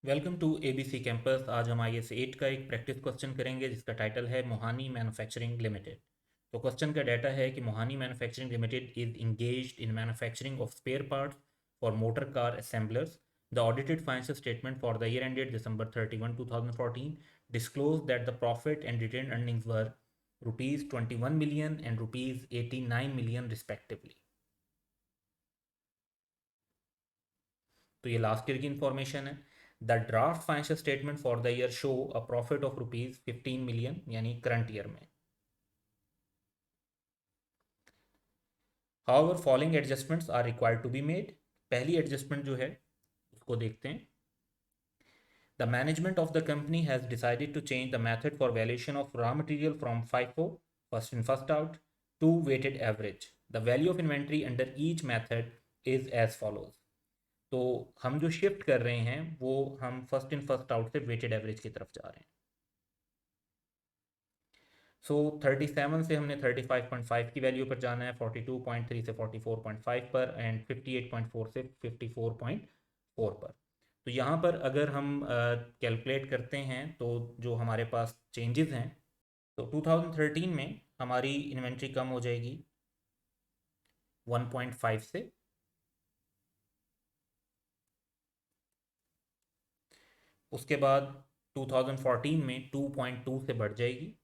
Welcome to ABC campus. आज हम IS 8 का एक प्रैक्टिस क्वेश्चन करेंगे जिसका टाइटल है मोहानी मैन्युफैक्चरिंग लिमिटेड। तो क्वेश्चन का डाटा है कि Mohani Manufacturing Limited is engaged in manufacturing of spare parts for motor car assemblers. The audited financial statement for the year ended December 31, 2014 disclosed that the profit and retained earnings were rupees 21 million and rupees 89 million respectively। तो ये last year की information है। The draft financial statement for the year show a profit of rupees 15 million यानी current year में। However following adjustments are required to be made. पहली adjustment जो है उसको देखते हैं। The management of the company has decided to change the method for valuation of raw material from FIFO first in first out to weighted average. The value of inventory under each method is as follows. तो हम जो shift कर रहे हैं वो हम first in first out से weighted average की तरफ जा रहे हैं। सो 37 से हमने 35.5 की वैल्यू पर जाना है, 42.3 से 44.5 पर, एंड 58.4 से 54.4 पर। तो यहाँ पर अगर हम कैलकुलेट करते हैं तो जो हमारे पास चेंजेस हैं, तो 2013 में हमारी इन्वेंट्री कम हो जाएगी 1.5 से, उसके बाद 2014 में 2.2 से बढ़ जाएगी,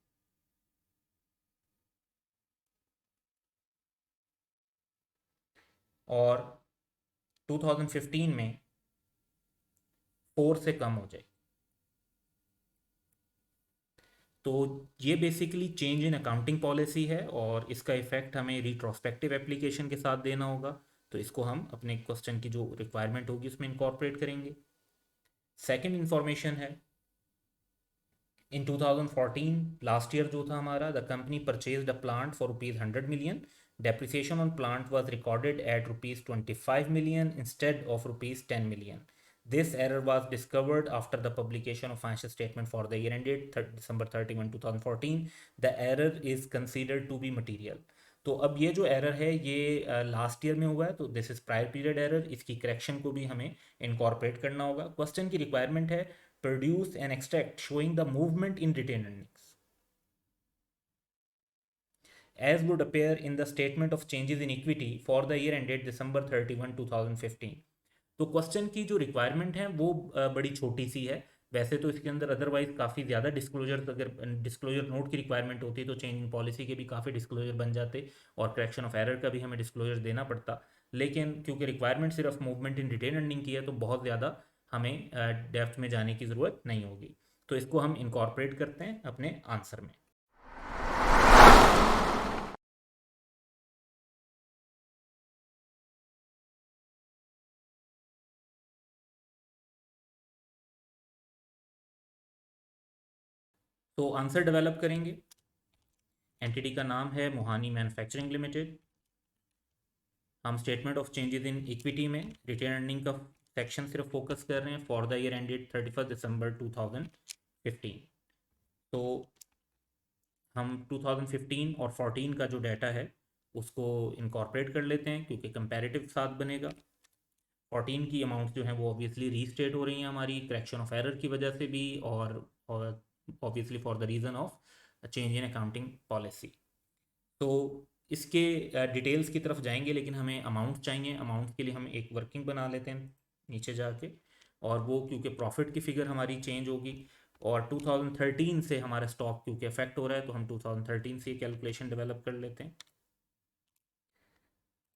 और 2015 में 4 से कम हो जाएगी। तो ये basically change in accounting policy है और इसका इफेक्ट हमें रिट्रोस्पेक्टिव एप्लीकेशन के साथ देना होगा। तो इसको हम अपने क्वेश्चन की जो रिक्वायरमेंट होगी उसमें इनकॉर्पोरेट करेंगे। सेकंड इंफॉर्मेशन है, इन 2014 लास्ट ईयर जो था हमारा, the company purchased a plant for rupees 100 million. Depreciation on plant was recorded at rupees 25 million instead of rupees 10 million. This error was discovered after the publication of financial statement for the year ended December 31, 2014. The error is considered to be material. तो अब ये जो error है ये last year में हुआ है, तो this is prior period error. इसकी करेक्शन को भी हमें इनकॉर्पोरेट करना होगा। क्वेश्चन की रिक्वायरमेंट है produce an extract showing the movement in retained earnings as would appear in the statement of changes in equity for the year ended December 31, 2015। तो question की जो रिक्वायरमेंट है वो बड़ी छोटी सी है। वैसे तो इसके अंदर अदरवाइज काफ़ी ज़्यादा डिस्क्लोजर, अगर डिस्क्लोजर नोट की रिक्वायरमेंट होती तो चेंज इन पॉलिसी के भी काफ़ी डिस्क्लोजर बन जाते और करेक्शन ऑफ एरर का भी हमें डिस्क्लोजर देना पड़ता। लेकिन क्योंकि रिक्वायरमेंट सिर्फ मूवमेंट इन रिटेन अर्निंग की है तो बहुत ज़्यादा हमें डेप्थ में जाने की ज़रूरत नहीं होगी। तो इसको हम इनकॉर्पोरेट करते हैं अपने आंसर में। तो आंसर डेवलप करेंगे। एंटिटी का नाम है मोहानी मैन्युफैक्चरिंग लिमिटेड। हम statement of changes in equity में रिटेन अर्निंग का सेक्शन सिर्फ फोकस कर रहे हैं फॉर द ईयर एंडेड 31 दिसंबर 2015। तो हम 2015 और 14 का जो डाटा है उसको इनकॉर्पोरेट कर लेते हैं क्योंकि कंपैरेटिव साथ बनेगा। 14 की अमाउंट जो है वो ऑब्वियसली रीस्टेट हो रही हैं हमारी करेक्शन ऑफ एरर की वजह से भी, और obviously for the reason of change in accounting policy. तो इसके डिटेल्स की तरफ जाएंगे, लेकिन हमें अमाउंट चाहिए। अमाउंट के लिए हम एक वर्किंग बना लेते हैं नीचे जाके, और वो क्योंकि प्रॉफिट की फिगर हमारी चेंज होगी और 2013 से हमारा स्टॉक क्योंकि अफेक्ट हो रहा है तो हम 2013 से कैलकुलेशन डेवलप कर लेते हैं।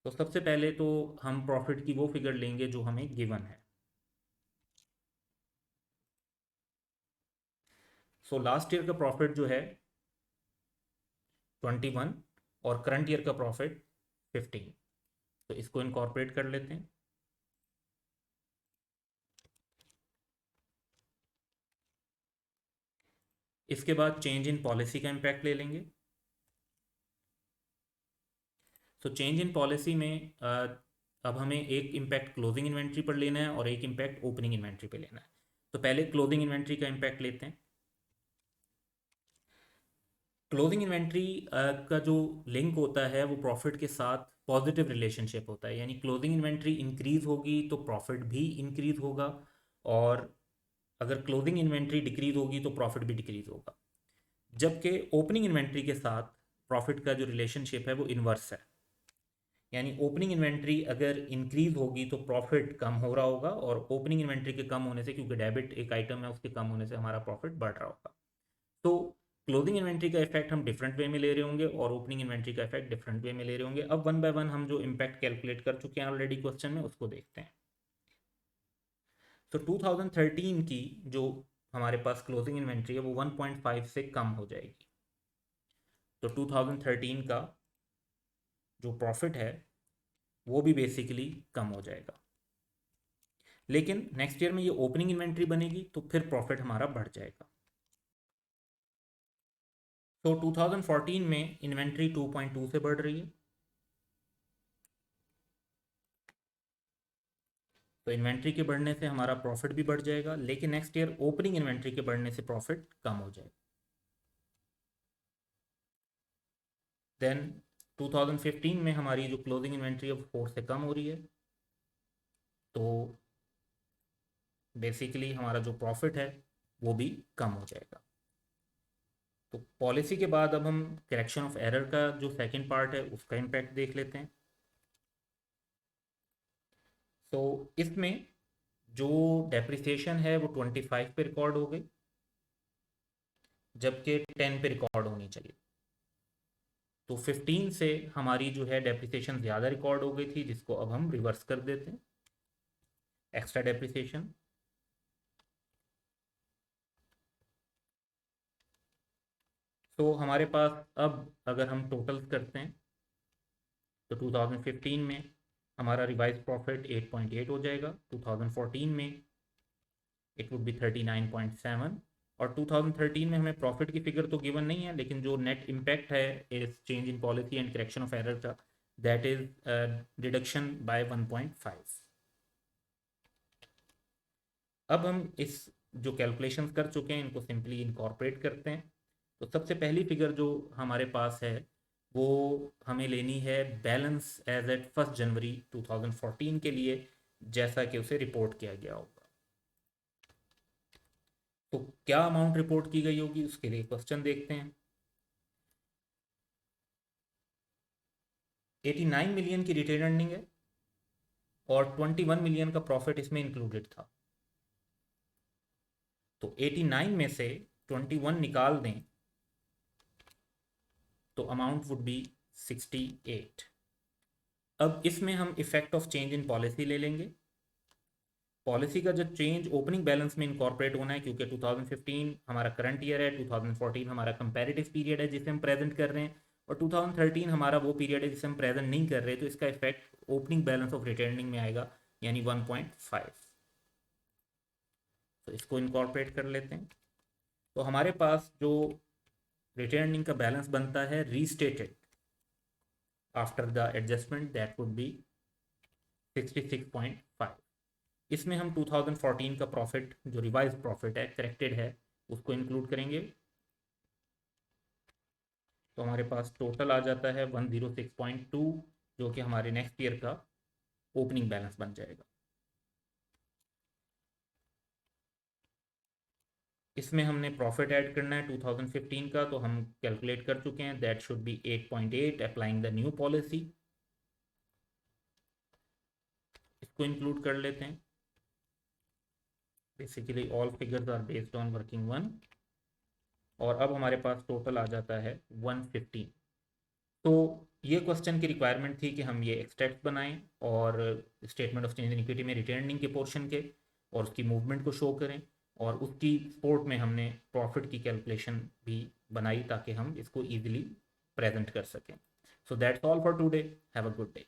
तो सबसे पहले तो हम प्रॉफिट की वो फिगर लेंगे जो हमें गिवन है। सो लास्ट ईयर का प्रॉफिट जो है 21 और करंट ईयर का प्रॉफिट 15। तो इसको इनकॉर्पोरेट कर लेते हैं। इसके बाद चेंज इन पॉलिसी का इम्पैक्ट ले लेंगे। तो चेंज इन पॉलिसी में अब हमें एक इम्पैक्ट क्लोजिंग इन्वेंट्री पर लेना है और एक इम्पैक्ट ओपनिंग इन्वेंट्री पर लेना है। तो पहले क्लोजिंग इन्वेंट्री का इम्पैक्ट लेते हैं। क्लोजिंग इन्वेंट्री का जो लिंक होता है वो प्रॉफिट के साथ पॉजिटिव रिलेशनशिप होता है, यानी क्लोजिंग इन्वेंट्री इंक्रीज होगी तो प्रॉफिट भी इंक्रीज होगा, और अगर क्लोजिंग इन्वेंट्री डिक्रीज होगी तो प्रॉफिट भी डिक्रीज होगा, जबकि ओपनिंग इन्वेंट्री के साथ प्रॉफिट का जो रिलेशनशिप है वो इन्वर्स है। यानी ओपनिंग इन्वेंट्री अगर इंक्रीज होगी तो प्रॉफिट कम हो रहा होगा, और ओपनिंग इन्वेंट्री के कम होने से, क्योंकि डेबिट एक आइटम है, उसके कम होने से हमारा प्रॉफिट बढ़ रहा होगा। तो क्लोजिंग इन्वेंट्री का इफेक्ट हम डिफरेंट वे में ले रहे होंगे और ओपनिंग इन्वेंट्री का इफेक्ट डिफरेंट वे में ले रहे होंगे। अब वन बाय वन हम जो इम्पैक्ट कैलकुलेट कर चुके हैं ऑलरेडी क्वेश्चन में, उसको देखते हैं। तो 2013 की जो हमारे पास क्लोजिंग इन्वेंट्री है वो 1.5 से कम हो जाएगी। तो 2013 का जो प्रॉफिट है वो भी बेसिकली कम हो जाएगा। लेकिन नेक्स्ट ईयर में ये ओपनिंग इन्वेंट्री बनेगी तो फिर प्रॉफिट हमारा बढ़ जाएगा। तो 2014 में इन्वेंट्री 2.2 से बढ़ रही है, तो इन्वेंट्री के बढ़ने से हमारा प्रॉफिट भी बढ़ जाएगा, लेकिन नेक्स्ट ईयर ओपनिंग इन्वेंट्री के बढ़ने से प्रॉफिट कम हो जाएगा। देन 2015 में हमारी जो क्लोजिंग इन्वेंट्री है 4 से कम हो रही है, तो बेसिकली हमारा जो प्रॉफिट है वो भी कम हो जाएगा। तो पॉलिसी के बाद अब हम करेक्शन ऑफ एरर का जो सेकंड पार्ट है उसका इम्पैक्ट देख लेते हैं। तो इसमें जो डेप्रिसिएशन है वो 25 पे रिकॉर्ड हो गई, जबकि 10 पे रिकॉर्ड होनी चाहिए। तो 15 से हमारी जो है डेप्रिसिएशन ज़्यादा रिकॉर्ड हो गई थी, जिसको अब हम रिवर्स कर देते हैं, एक्स्ट्रा डेप्रिसिएशन। तो हमारे पास अब अगर हम टोटल करते हैं तो 2015 में हमारा रिवाइज प्रॉफिट 8.8 हो जाएगा, 2014 में इट वुड बी 39.7, और 2013 में हमें प्रॉफिट की फिगर तो गिवन नहीं है, लेकिन जो नेट इम्पैक्ट है इस change in policy and correction of error का, दैट इज डिडक्शन बाय 1.5। अब हम इस जो कैलकुलेशंस कर चुके हैं इनको सिंपली इनकॉर्पोरेट करते हैं। तो सबसे पहली फिगर जो हमारे पास है वो हमें लेनी है बैलेंस एज एट 1 जनवरी 2014 के लिए, जैसा कि उसे रिपोर्ट किया गया होगा। तो क्या अमाउंट रिपोर्ट की गई होगी उसके लिए क्वेश्चन देखते हैं। 89 मिलियन की रिटेन अर्निंग है और 21 मिलियन का प्रॉफिट इसमें इंक्लूडेड था। तो 89 में से 21 निकाल दें तो अमाउंट वुड बी 68। अब इसमें हम effect of change in policy ले लेंगे। पॉलिसी का जो चेंज ओपनिंग बैलेंस में इनकॉर्पोरेट होना है, क्योंकि 2015 हमारा करंट ईयर है, 2014 हमारा कंपैरेटिव पीरियड है जिसे हम प्रेजेंट कर रहे हैं, और 2013 हमारा वो पीरियड है जिसे हम प्रेजेंट नहीं कर रहे, तो इसका effect opening balance of returning में आएगा, यानी 1.5। तो इसको इनकॉर्पोरेट कर लेते हैं। तो हमारे पास जो रिटर्निंग का बैलेंस बनता है restated after the adjustment, that would be 66.5। इसमें हम 2014 का प्रॉफिट जो रिवाइज प्रॉफिट है, करेक्टेड है, उसको इंक्लूड करेंगे। तो हमारे पास टोटल आ जाता है 106.2, जो कि हमारे नेक्स्ट ईयर का ओपनिंग बैलेंस बन जाएगा। इसमें हमने प्रॉफिट ऐड करना है 2015 का, तो हम कैलकुलेट कर चुके हैं, that should be 8.8 applying the new policy. इसको इंक्लूड कर लेते हैं। Basically all figures are based on working one, और अब हमारे पास टोटल आ जाता है 115। तो ये क्वेश्चन की रिक्वायरमेंट थी कि हम ये एक्सट्रैक्ट बनाएं और statement of change in equity में रिटर्निंग के पोर्शन के और उसकी मूवमेंट को शो करें, और उसकी सपोर्ट में हमने प्रॉफिट की कैलकुलेशन भी बनाई ताकि हम इसको ईजिली प्रेजेंट कर सकें। So that's all for today, have a good day.